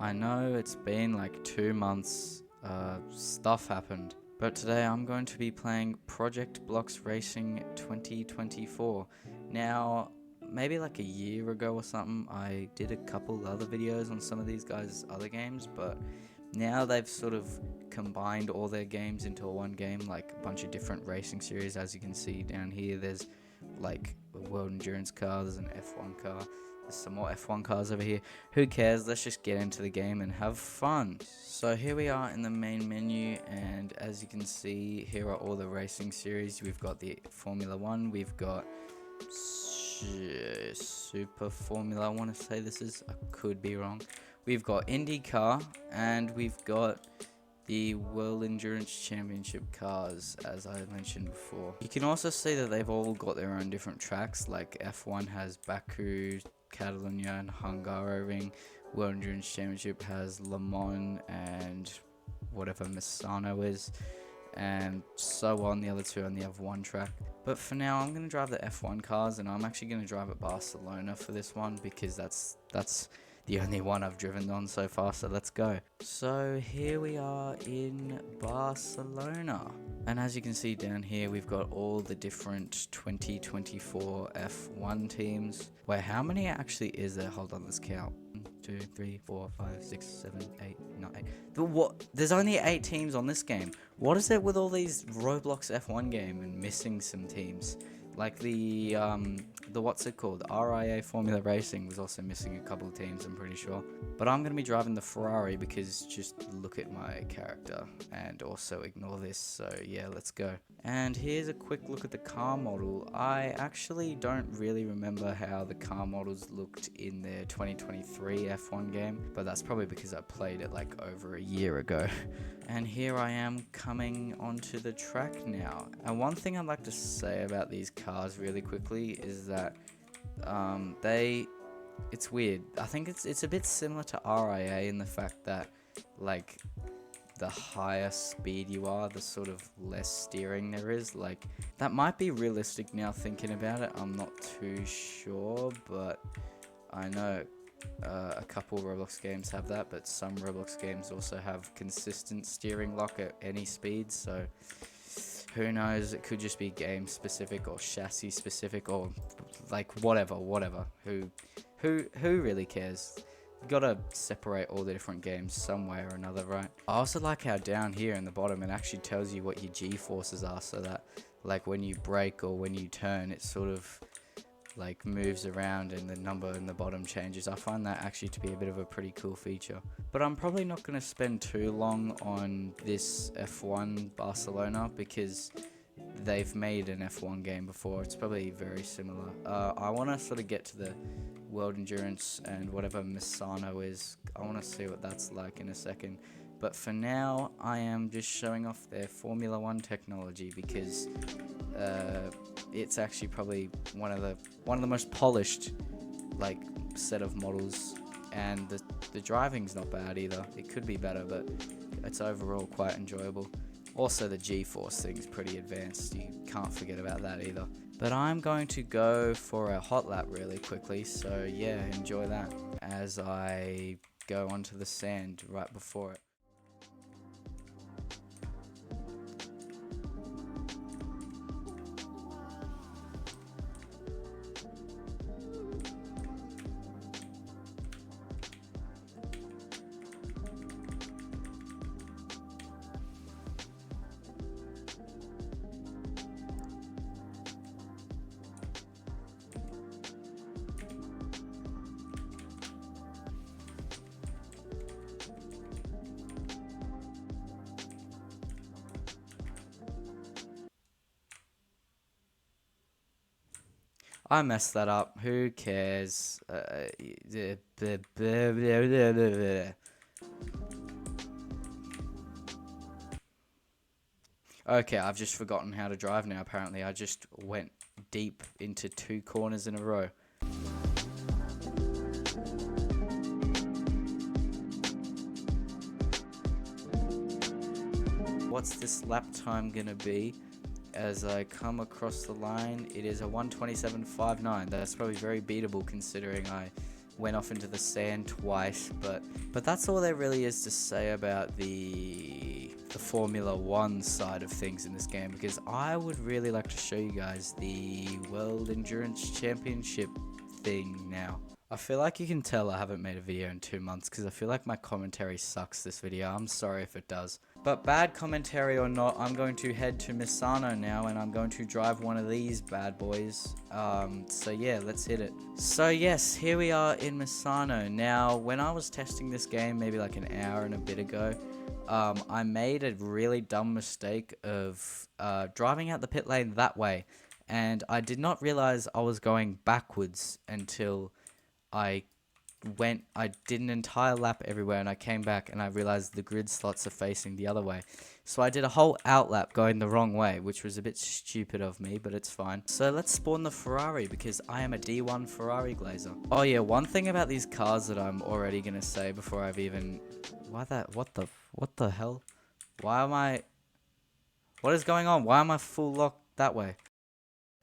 I know it's been like 2 months, stuff happened, but today I'm going to be playing Project Blocks Racing 2024. Now, maybe like a year ago or something, I did a couple other videos on some of these guys' other games, but now they've sort of combined all their games into one game, like a bunch of different racing series. As you can see down here, there's like a World Endurance car, there's an F1 car, there's some more F1 cars over here. Who cares? Let's just get into the game and have fun. So here we are in the main menu, and as you can see, here are all the racing series. We've got the Formula 1, we've got Super Formula, I want to say this is, I could be wrong. We've got IndyCar, and we've got the World Endurance Championship cars, as I mentioned before. You can also see that they've all got their own different tracks, like F1 has Baku, Catalonia and Hungaroring. World Endurance Championship has Le Mans and whatever Misano is, and so on. The other two only have one track. But for now, I'm going to drive the F1 cars, and I'm actually going to drive at Barcelona for this one, because that's the only one I've driven on so far, so let's go. So here we are in Barcelona, and as you can see down here, we've got all the different 2024 F1 teams. Wait, how many actually is there? Hold on, let's count. 1, 2, 3, 4, 5, 6, 7, 8, 9. What? There's only 8 teams on this game. What is it with all these Roblox F1 game and missing some teams? Like the what's it called? RIA Formula Racing was also missing a couple of teams, I'm pretty sure. But I'm going to be driving the Ferrari because just look at my character and also ignore this. So yeah, let's go. And here's a quick look at the car model. I actually don't really remember how the car models looked in their 2023 F1 game, but that's probably because I played it like over a year ago. And here I am coming onto the track now. And one thing I'd like to say about these cars really quickly is that it's weird. I think it's a bit similar to RIA in the fact that, like, the higher speed you are, the sort of less steering there is. Like, that might be realistic now thinking about it. I'm not too sure, but I know a couple Roblox games have that, but some Roblox games also have consistent steering lock at any speed, so who knows, it could just be game specific or chassis specific or like whatever. Who really cares? You gotta separate all the different games some way or another, right? I also like how down here in the bottom it actually tells you what your G-forces are, so that like when you brake or when you turn, it sort of like moves around and the number in the bottom changes. I find that actually to be a bit of a pretty cool feature. But I'm probably not going to spend too long on this F1 Barcelona because they've made an F1 game before. It's probably very similar. I want to sort of get to the World Endurance and whatever Misano is. I want to see what that's like in a second. But for now, I am just showing off their Formula 1 technology because it's actually probably one of the most polished like set of models, and the driving's not bad either. It could be better, but it's overall quite enjoyable. Also, the G-force thing's pretty advanced. You can't forget about that either. But I'm going to go for a hot lap really quickly, so yeah, enjoy that as I go onto the sand right before it. I messed that up. Who cares? Okay, I've just forgotten how to drive now, apparently. I just went deep into 2 corners in a row. What's this lap time gonna be? As I come across the line, it is a 1:27.59. That's probably very beatable considering I went off into the sand twice, but But that's all there really is to say about the Formula 1 side of things in this game, because I would really like to show you guys the World Endurance Championship thing now. I feel like you can tell I haven't made a video in 2 months because I feel like my commentary sucks this video. I'm sorry if it does. But bad commentary or not, I'm going to head to Misano now and I'm going to drive one of these bad boys. So yeah, let's hit it. So yes, here we are in Misano. Now, when I was testing this game maybe like an hour and a bit ago, I made a really dumb mistake of driving out the pit lane that way. And I did not realize I was going backwards until I did an entire lap everywhere and I came back and I realized the grid slots are facing the other way. So I did a whole outlap going the wrong way, which was a bit stupid of me, but it's fine. So let's spawn the Ferrari because I am a D1 Ferrari glazer. Oh yeah, one thing about these cars that I'm already gonna say before I've even... what the hell? What is going on? Why am I full locked that way?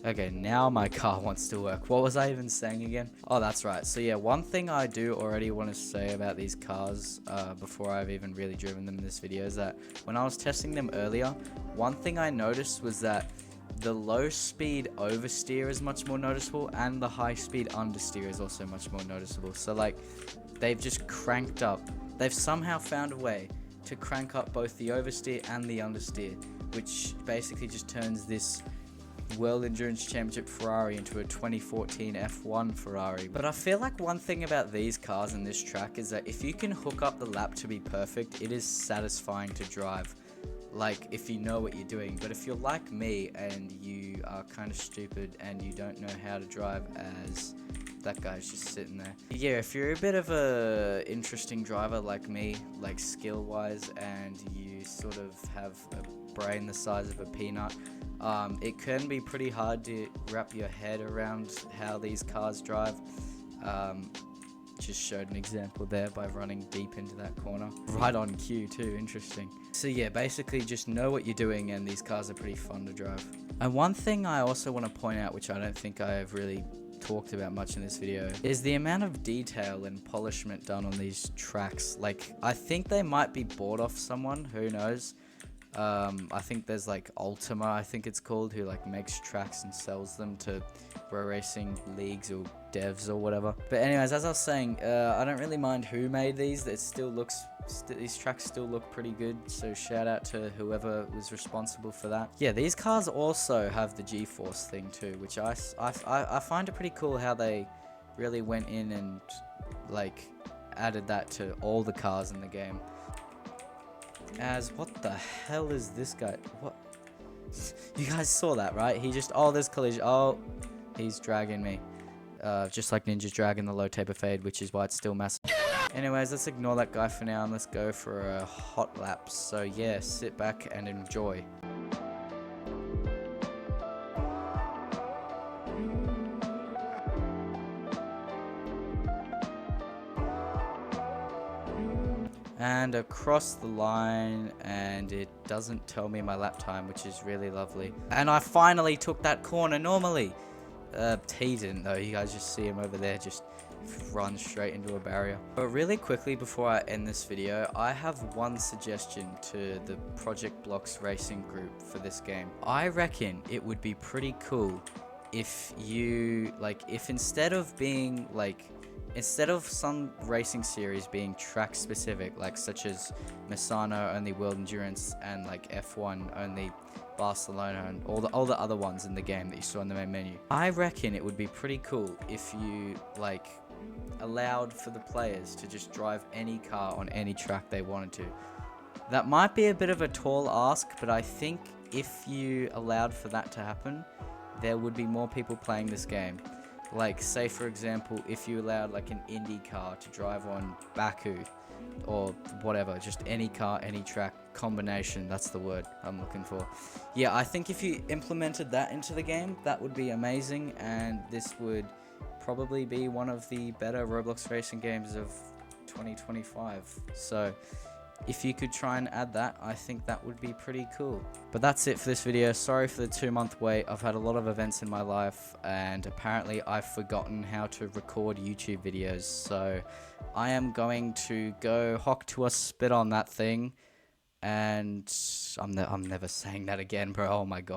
Okay, now my car wants to work. What was I even saying again? Oh, that's right. So yeah, one thing I do already want to say about these cars before I've even really driven them in this video is that when I was testing them earlier, one thing I noticed was that the low speed oversteer is much more noticeable and the high speed understeer is also much more noticeable. So like, they've just cranked up. They've somehow found a way to crank up both the oversteer and the understeer, which basically just turns this World Endurance Championship Ferrari into a 2014 F1 Ferrari. But I feel like one thing about these cars and this track is that if you can hook up the lap to be perfect, it is satisfying to drive, like if you know what you're doing. But if you're like me and you are kind of stupid and you don't know how to drive, as that guy's just sitting there. Yeah, if you're a bit of a interesting driver like me, like skill wise, and you sort of have a brain the size of a peanut, it can be pretty hard to wrap your head around how these cars drive. Just showed an example there by running deep into that corner. Right on cue too, interesting. So yeah, basically just know what you're doing and these cars are pretty fun to drive. And one thing I also want to point out, which I don't think I've really talked about much in this video, is the amount of detail and polishment done on these tracks. Like, I think they might be bought off someone, who knows. I think there's like Ultima, I think it's called, who like makes tracks and sells them to pro racing leagues or devs or whatever. But anyways, as I was saying, I don't really mind who made these. It still looks, these tracks still look pretty good. So shout out to whoever was responsible for that. Yeah, these cars also have the G-Force thing too, which I find it pretty cool how they really went in and like added that to all the cars in the game. As what the hell is this guy? What? You guys saw that, right? He just, oh, there's collision. Oh, he's dragging me. Just like Ninja's dragging the low taper fade, which is why it's still massive. Anyways, let's ignore that guy for now and let's go for a hot lap. So yeah, sit back and enjoy. And across the line, and it doesn't tell me my lap time, which is really lovely. And I finally took that corner normally. T didn't though. You guys just see him over there just run straight into a barrier. But really quickly before I end this video, I have one suggestion to the Project Blocks Racing group for this game. I reckon it would be pretty cool if you, like, if instead of being like, instead of some racing series being track specific, like such as Misano only World Endurance and like F1 only Barcelona and all the other ones in the game that you saw in the main menu, I reckon it would be pretty cool if you like allowed for the players to just drive any car on any track they wanted to. That might be a bit of a tall ask, but I think if you allowed for that to happen, there would be more people playing this game. Like, say for example, if you allowed like an Indy car to drive on Baku or whatever, just any car, any track combination, that's the word I'm looking for. Yeah, I think if you implemented that into the game, that would be amazing, and this would probably be one of the better Roblox racing games of 2025. So if you could try and add that, I think that would be pretty cool. But that's it for this video. Sorry for the 2-month wait. I've had a lot of events in my life, and apparently I've forgotten how to record YouTube videos. So I am going to go hock to a spit on that thing, and I'm never saying that again, bro. Oh my god.